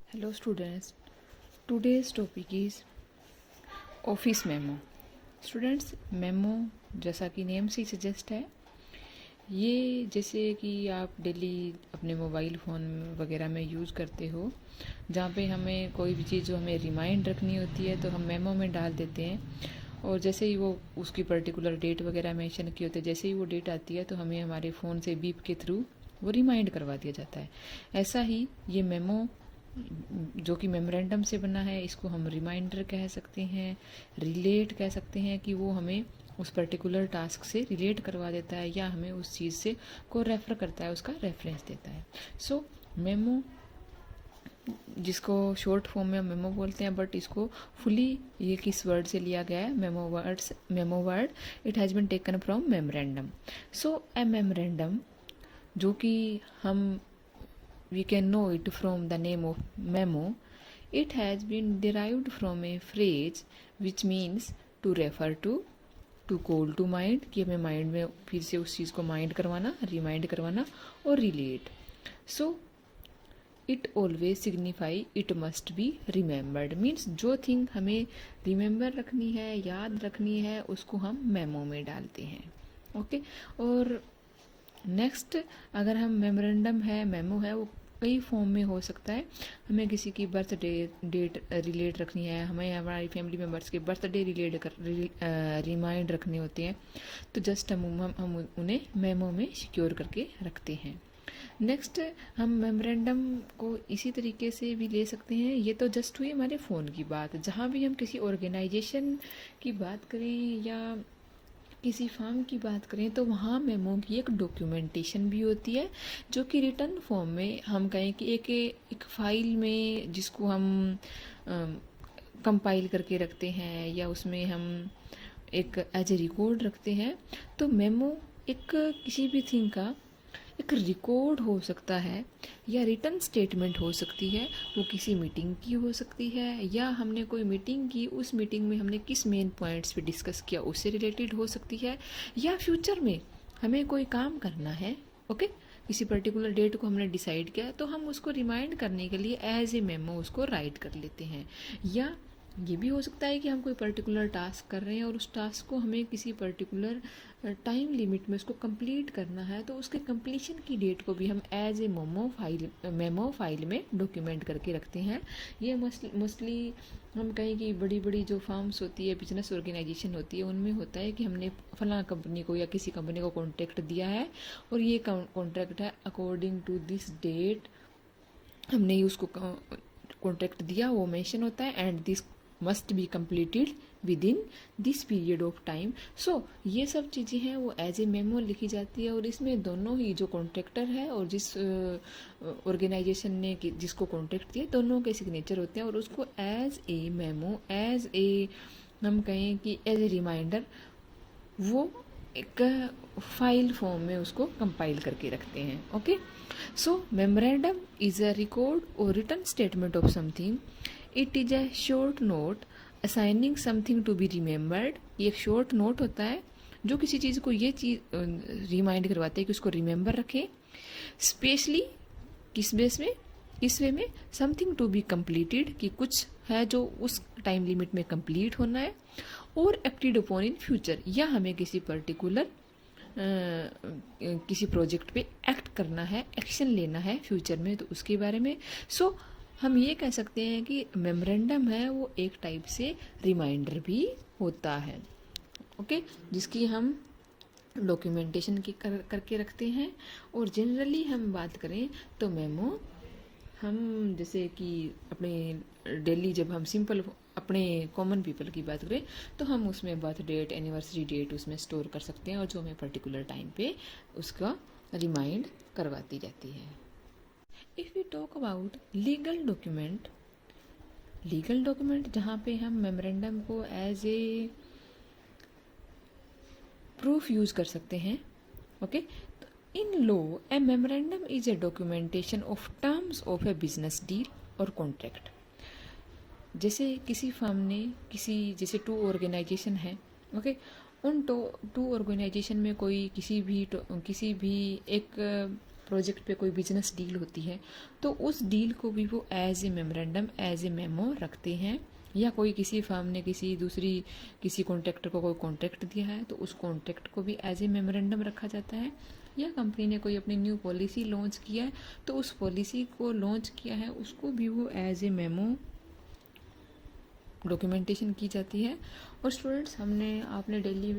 Hello students, today's topic is office memo. Students, memo जैसा कि name से ही suggest है, ये जैसे कि आप डेली अपने मोबाइल फ़ोन वगैरह में यूज़ करते हो, जहाँ पे हमें कोई भी चीज़ जो हमें रिमाइंड रखनी होती है तो हम मेमो में डाल देते हैं, और जैसे ही वो उसकी पर्टिकुलर डेट वगैरह मेंशन की होती है, जैसे ही वो डेट आती है तो हमें हमारे फ़ोन से बीप के थ्रू वो रिमाइंड करवा दिया जाता है। ऐसा ही ये मेमो जो कि मेमोरेंडम से बना है, इसको हम रिमाइंडर कह सकते हैं, रिलेट कह सकते हैं कि वो हमें उस पर्टिकुलर टास्क से रिलेट करवा देता है या हमें उस चीज़ से को रेफ़र करता है, उसका रेफरेंस देता है। सो मेमो, जिसको शॉर्ट फॉर्म में मेमो बोलते हैं, बट इसको फुली ये किस वर्ड से लिया गया है? Memo word it has been taken from memorandum. So A memorandum, जो कि हम we can know it from the name of memo. It has been derived from a phrase which means to refer to call to mind, कि हमें mind में फिर से उस चीज़ को माइंड करवाना, रिमाइंड करवाना, और relate. So it always signify it must be remembered, means जो थिंग हमें रिमेंबर रखनी है, याद रखनी है, उसको हम मेमो में डालते हैं। ओके और नेक्स्ट, अगर हम मेमोरेंडम है, मेमो है, वो कई फॉर्म में हो सकता है। हमें किसी की बर्थडे डेट रिलेट रखनी है, हमें हमारी फैमिली मेम्बर्स के बर्थडे रिमाइंड रखने होते हैं, तो जस्ट हम उन्हें मेमो में सिक्योर करके रखते हैं। नेक्स्ट, हम मेमोरेंडम को इसी तरीके से भी ले सकते हैं। ये तो जस्ट हुई हमारे फ़ोन की बात। जहाँ भी हम किसी ऑर्गेनाइजेशन की बात करें या किसी फॉर्म की बात करें तो वहाँ मेमो की एक डॉक्यूमेंटेशन भी होती है, जो कि रिटर्न फॉर्म में हम कहें कि एक फाइल में, जिसको हम कंपाइल करके रखते हैं या उसमें हम एक एज ए रिकॉर्ड रखते हैं। तो मेमो एक किसी भी थिंग का एक रिकॉर्ड हो सकता है या रिटर्न स्टेटमेंट हो सकती है। वो किसी मीटिंग की हो सकती है, या हमने कोई मीटिंग की, उस मीटिंग में हमने किस मेन पॉइंट्स पे डिस्कस किया उससे रिलेटेड हो सकती है, या फ्यूचर में हमें कोई काम करना है, ओके, किसी पर्टिकुलर डेट को हमने डिसाइड किया तो हम उसको रिमाइंड करने के लिए एज ए मेमो उसको राइट कर लेते हैं। या ये भी हो सकता है कि हम कोई पर्टिकुलर टास्क कर रहे हैं और उस टास्क को हमें किसी पर्टिकुलर टाइम लिमिट में उसको कंप्लीट करना है, तो उसके कंप्लीशन की डेट को भी हम एज ए मेमो फाइल में डॉक्यूमेंट करके रखते हैं। ये मोस्टली हम कहें कि बड़ी बड़ी जो फर्म्स होती है, बिजनेस ऑर्गेनाइजेशन होती है, उनमें होता है कि हमने फलां कंपनी को या किसी कंपनी को कॉन्ट्रैक्ट दिया है, और ये कॉन्ट्रैक्ट है अकॉर्डिंग टू दिस डेट हमने उसको कॉन्ट्रैक्ट दिया, वो मेंशन होता है, and this must be completed within this period of time. So ये सब चीज़ें हैं वो एज ए मेमो लिखी जाती है, और इसमें दोनों ही, जो कॉन्ट्रैक्टर है और जिस ऑर्गेनाइजेशन ने जिसको कॉन्ट्रैक्ट दिया, दोनों के सिग्नेचर होते हैं, और उसको as a memo, as a हम कहें कि एज ए रिमाइंडर, वो एक फाइल फॉर्म में उसको कंपाइल करके रखते हैं। Okay, so memorandum is a record और written statement of something. It is a short note assigning something to be remembered. ये एक शॉर्ट नोट होता है जो किसी चीज़ को ये चीज़ रिमाइंड करवाते हैं कि उसको रिमेंबर रखें, स्पेशली किस बेस में, किस वे में, समथिंग टू बी कंप्लीटेड, कि कुछ है जो उस टाइम लिमिट में कंप्लीट होना है, और एक्टेड अपॉन इन फ्यूचर, या हमें किसी पर्टिकुलर किसी प्रोजेक्ट पे एक्ट करना है, एक्शन लेना है फ्यूचर में, तो उसके बारे में। सो हम ये कह सकते हैं कि मेमोरेंडम है वो एक टाइप से रिमाइंडर भी होता है, ओके, जिसकी हम डॉक्यूमेंटेशन की करके रखते हैं। और जनरली हम बात करें तो मेमो हम जैसे कि अपने डेली, जब हम सिंपल अपने कॉमन पीपल की बात करें तो हम उसमें बर्थ डेट, एनिवर्सरी डेट उसमें स्टोर कर सकते हैं, और जो हमें पर्टिकुलर टाइम पे उसका रिमाइंड करवाती रहती है। If we talk about legal document जहाँ पे हम मेमोरेंडम को एज ए प्रूफ यूज़ कर सकते हैं, okay. In law A memorandum is a documentation of terms of A business deal और कॉन्ट्रैक्ट। जैसे किसी फर्म ने जैसे टू ऑर्गेनाइजेशन है, ओके, उन टू ऑर्गेनाइजेशन में कोई किसी भी एक प्रोजेक्ट पे कोई बिजनेस डील होती है तो उस डील को भी वो as a memorandum, as a memo रखते हैं। या कोई किसी फर्म ने किसी कॉन्ट्रैक्टर को कोई कॉन्ट्रैक्ट दिया है तो उस कॉन्ट्रैक्ट को भी एज ए मेमोरेंडम रखा जाता है। या कंपनी ने कोई अपनी न्यू पॉलिसी लॉन्च किया है तो उस पॉलिसी को लॉन्च किया है उसको भी वो एज ए मेमो डॉक्यूमेंटेशन की जाती है। और स्टूडेंट्स, आपने डेली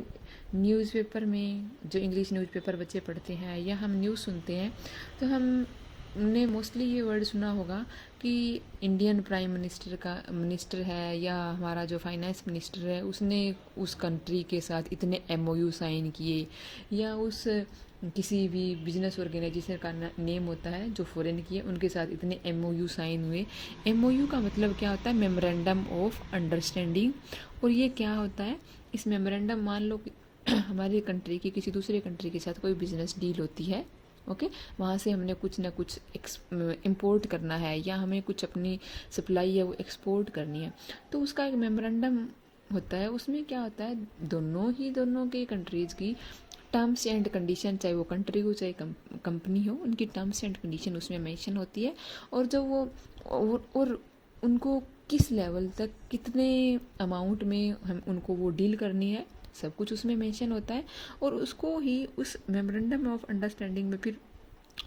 न्यूज़पेपर में जो इंग्लिश न्यूज़पेपर बच्चे पढ़ते हैं या हम न्यूज़ सुनते हैं तो हमने मोस्टली ये वर्ड सुना होगा कि इंडियन प्राइम मिनिस्टर है या हमारा जो फाइनेंस मिनिस्टर है उसने उस कंट्री के साथ इतने MOU साइन किए, या उस किसी भी बिजनेस ऑर्गेनाइजेशन का नेम होता है जो फॉरेन की है उनके साथ इतने MOU साइन हुए। MOU का मतलब क्या होता है? Memorandum of understanding. और ये क्या होता है? इस मेमोरेंडम, मान लो कि हमारी कंट्री की किसी दूसरे कंट्री के साथ कोई बिजनेस डील होती है, ओके, वहाँ से हमने कुछ ना कुछ इंपोर्ट करना है या हमें कुछ अपनी सप्लाई है वो एक्सपोर्ट करनी है तो उसका एक मेमोरेंडम होता है। उसमें क्या होता है? दोनों के कंट्रीज़ की टर्म्स एंड कंडीशन, चाहे वो कंट्री हो चाहे कंपनी हो, उनकी टर्म्स एंड कंडीशन उसमें मेंशन होती है। और जब वो और उनको किस लेवल तक कितने अमाउंट में हम उनको वो डील करनी है सब कुछ उसमें मेंशन होता है। और उसको ही उस मेमोरेंडम ऑफ अंडरस्टैंडिंग में फिर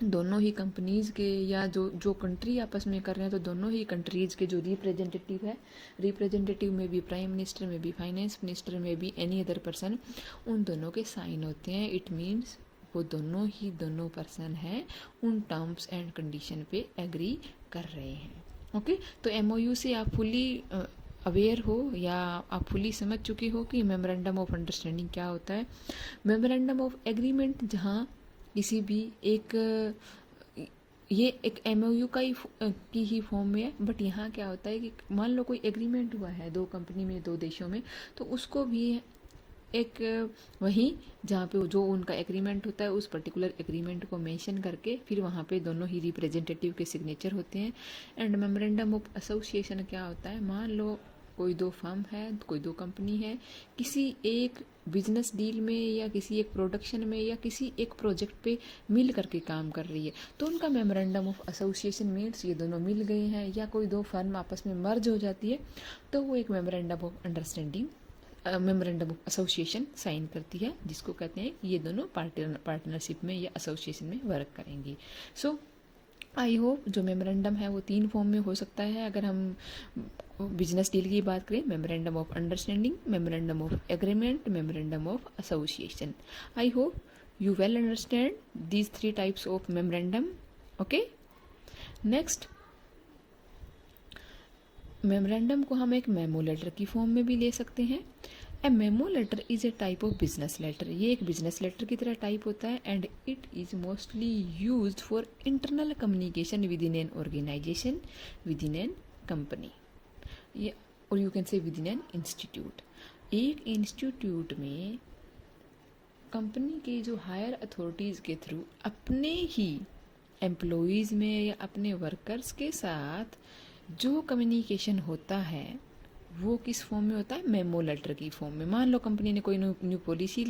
दोनों ही कंपनीज़ के या जो कंट्री आपस में कर रहे हैं तो दोनों ही कंट्रीज़ के जो रिप्रेजेंटेटिव है, रिप्रेजेंटेटिव में भी प्राइम मिनिस्टर, में भी फाइनेंस मिनिस्टर, में भी एनी अदर पर्सन, उन दोनों के साइन होते हैं। इट मीन्स वो दोनों पर्सन हैं उन टर्म्स एंड कंडीशन पे एग्री कर रहे हैं। ओके, तो MOU से आप फुली अवेयर हो या आप फुली समझ चुके हो कि मेमोरेंडम ऑफ अंडरस्टैंडिंग क्या होता है। मेमोरेंडम ऑफ एग्रीमेंट जहाँ किसी भी ये एक MOU की ही फॉर्म में है, बट यहाँ क्या होता है कि मान लो कोई एग्रीमेंट हुआ है दो कंपनी में, दो देशों में, तो उसको भी एक वहीं जहाँ पे जो उनका एग्रीमेंट होता है उस पर्टिकुलर एग्रीमेंट को मेंशन करके फिर वहाँ पे दोनों ही रिप्रेजेंटेटिव के सिग्नेचर होते हैं। एंड मेमोरेंडम ऑफ एसोसिएशन क्या होता है? मान लो कोई दो फर्म है, कोई दो कंपनी है, किसी एक बिजनेस डील में या किसी एक प्रोडक्शन में या किसी एक प्रोजेक्ट पे मिल करके काम कर रही है तो उनका मेमोरेंडम ऑफ एसोसिएशन मीन्स ये दोनों मिल गए हैं। या कोई दो फर्म आपस में मर्ज हो जाती है तो वो एक memorandum of understanding, memorandum of association sign करती है, जिसको कहते हैं ये दोनों पार्टनरशिप में या एसोसिएशन में वर्क करेंगी। सो आई होप जो मेमोरेंडम है वो 3 फॉर्म में हो सकता है। अगर हम बिजनेस डील की बात करें, memorandum of understanding, memorandum of agreement, memorandum of association. I hope you well understand these 3 types of memorandum. Okay, next, memorandum को हम एक मेमो लेटर की फॉर्म में भी ले सकते हैं। A memo letter is a type of business letter. ये एक बिजनेस लेटर की तरह टाइप होता है and it is mostly used for internal communication within an organisation, within an company, और you can say within an institute. एक institute में company के जो हायर अथॉरिटीज़ के थ्रू अपने ही एम्प्लॉयज़ में या अपने वर्कर्स के साथ जो कम्युनिकेशन होता है वो किस फॉर्म में होता है? मेमो लेटर की फॉर्म में। मान लो कंपनी ने कोई न्यू पॉलिसी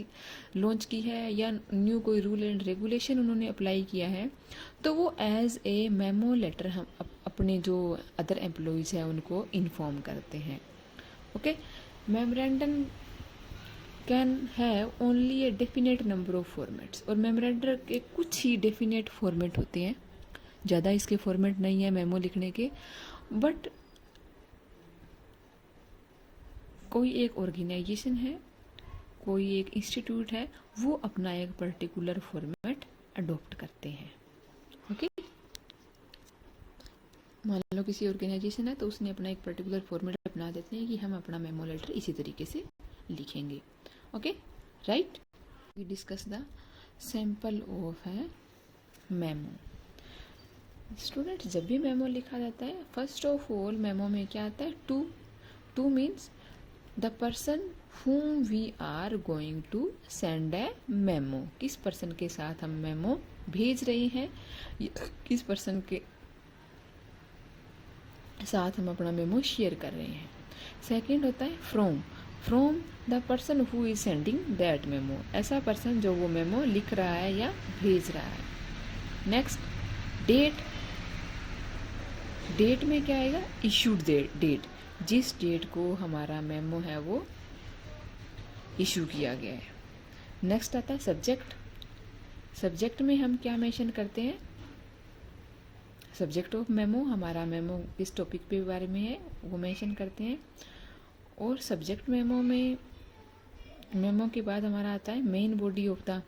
लॉन्च की है या न्यू कोई रूल एंड रेगुलेशन उन्होंने अप्लाई किया है तो वो एज ए मेमो लेटर हम अपने जो अदर एम्प्लॉयज़ हैं उनको इन्फॉर्म करते हैं। Okay, memorandum can have only a definite number of formats. और मेमोरेंडम के कुछ ही डेफिनेट फॉर्मेट होते हैं, ज़्यादा इसके फॉर्मेट नहीं है मेमो लिखने के। बट कोई एक ऑर्गेनाइजेशन है, कोई एक इंस्टीट्यूट है, वो अपना एक पर्टिकुलर फॉर्मेट अडॉप्ट करते हैं। ओके, मान लो किसी ऑर्गेनाइजेशन है तो उसने अपना एक पर्टिकुलर फॉर्मेट अपना देते हैं कि हम अपना मेमो लेटर इसी तरीके से लिखेंगे। Okay, right, we discuss the sample of है मेमो। स्टूडेंट्स, जब भी मेमो लिखा जाता है, फर्स्ट ऑफ ऑल मेमो में क्या आता है? Two means the person whom we are going to send a memo। किस पर्सन के साथ हम मेमो भेज रहे हैं, किस पर्सन के साथ हम अपना मेमो शेयर कर रहे हैं। सेकंड होता है from the person who is sending that memo. ऐसा पर्सन जो वो मेमो लिख रहा है या भेज रहा है। नेक्स्ट डेट, डेट में क्या आएगा, इशूड डेट, जिस डेट को हमारा मेमो है वो इशू किया गया है। नेक्स्ट आता है सब्जेक्ट, सब्जेक्ट में हम क्या मेंशन करते हैं, सब्जेक्ट ऑफ मेमो, हमारा मेमो किस टॉपिक पे बारे में है वो मेंशन करते हैं। और सब्जेक्ट मेमो में, मेमो के बाद हमारा आता है main body of the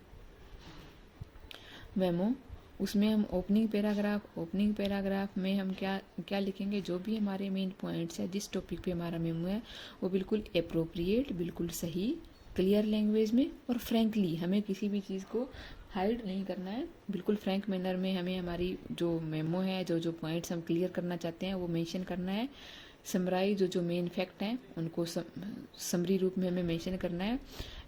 memo, उसमें हम ओपनिंग पैराग्राफ, ओपनिंग पैराग्राफ में हम क्या क्या लिखेंगे, जो भी हमारे मेन पॉइंट्स है, जिस टॉपिक पे हमारा मेमो है वो बिल्कुल एप्रोप्रिएट, बिल्कुल सही, क्लियर लैंग्वेज में और फ्रैंकली, हमें किसी भी चीज़ को हाइड नहीं करना है, बिल्कुल फ्रैंक मैनर में हमें हमारी जो मेमो है, जो जो पॉइंट्स हम क्लियर करना चाहते हैं वो मेंशन करना है। समराइज, जो जो मेन फैक्ट हैं उनको समरी रूप में हमें मेंशन करना है।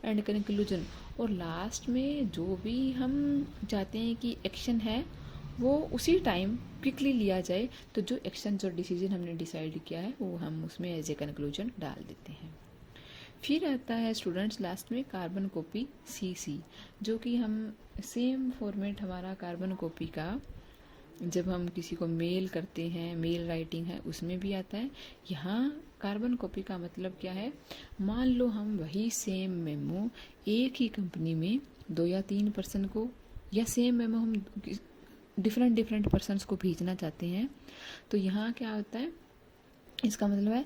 एंड कंक्लूजन, और लास्ट में जो भी हम चाहते हैं कि एक्शन है वो उसी टाइम क्विकली लिया जाए, तो जो एक्शन, जो डिसीजन हमने डिसाइड किया है वो हम उसमें एज ए कंक्लूजन डाल देते हैं। फिर आता है स्टूडेंट्स लास्ट में कार्बन कॉपी सीसी, जो कि हम सेम फॉर्मेट हमारा कार्बन कॉपी का जब हम किसी को मेल करते हैं, मेल राइटिंग है, उसमें भी आता है। यहाँ कार्बन कॉपी का मतलब क्या है, मान लो हम वही सेम मेमो एक ही कंपनी में 2 या 3 पर्सन को, या सेम मेमो हम डिफरेंट पर्सन्स को भेजना चाहते हैं, तो यहाँ क्या होता है, इसका मतलब है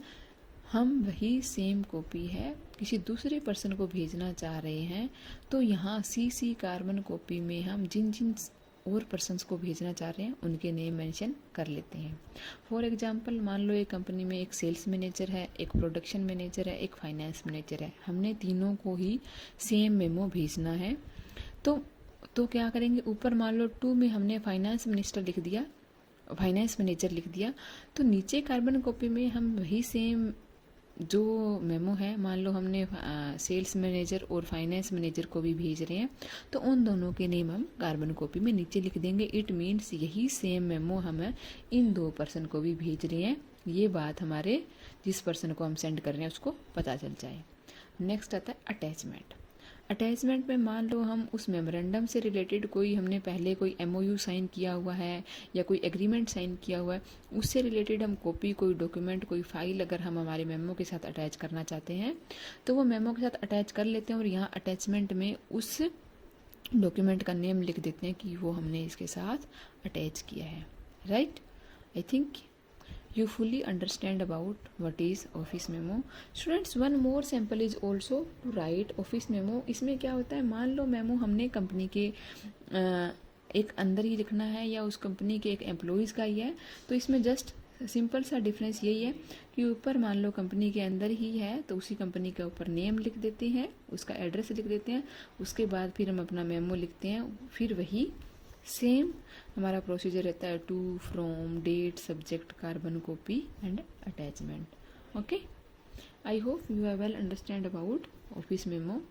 हम वही सेम कॉपी है किसी दूसरे पर्सन को भेजना चाह रहे हैं, तो यहाँ सीसी कार्बन कॉपी में हम जिन जिन और पर्सन्स को भेजना चाह रहे हैं उनके नेम मेंशन कर लेते हैं। फॉर एग्जांपल, मान लो एक कंपनी में एक सेल्स मैनेजर है, एक प्रोडक्शन मैनेजर है, एक फाइनेंस मैनेजर है, हमने तीनों को ही सेम मेमो भेजना है, तो क्या करेंगे, ऊपर मान लो 2 में हमने फाइनेंस मिनिस्टर लिख दिया, फाइनेंस मैनेजर लिख दिया, तो नीचे कार्बन कॉपी में हम वही सेम जो मेमो है, मान लो हमने सेल्स मैनेजर और फाइनेंस मैनेजर को भी भेज रहे हैं, तो उन दोनों के नेम हम कार्बन कॉपी में नीचे लिख देंगे। इट मीन्स यही सेम मेमो हम इन 2 पर्सन को भी भेज रहे हैं, ये बात हमारे जिस पर्सन को हम सेंड कर रहे हैं उसको पता चल जाए। नेक्स्ट आता है अटैचमेंट। अटैचमेंट में मान लो हम उस मेमोरेंडम से रिलेटेड कोई, हमने पहले कोई MOU साइन किया हुआ है या कोई एग्रीमेंट साइन किया हुआ है, उससे रिलेटेड हम कॉपी, कोई डॉक्यूमेंट, कोई फाइल अगर हम हमारे मेमो के साथ अटैच करना चाहते हैं तो वो मेमो के साथ अटैच कर लेते हैं, और यहाँ अटैचमेंट में उस डॉक्यूमेंट का नेम लिख देते हैं कि वो हमने इसके साथ अटैच किया है। Right, I think you fully understand about what is office memo. Students, one more sample is also to write office memo. इसमें क्या होता है, मान लो मेमो हमने कंपनी के एक अंदर ही लिखना है या उस कंपनी के एक एम्प्लॉइज़ का ही है, तो इसमें जस्ट सिंपल सा डिफरेंस यही है कि ऊपर मान लो कंपनी के अंदर ही है तो उसी कंपनी के ऊपर नेम लिख देते हैं, उसका एड्रेस लिख देते हैं, उसके बाद फिर हम अपना मेमो लिखते हैं, फिर वही सेम हमारा प्रोसीजर रहता है, to, from, date, subject, carbon copy and attachment. Okay, I hope you have well understand about office memo.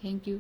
Thank you.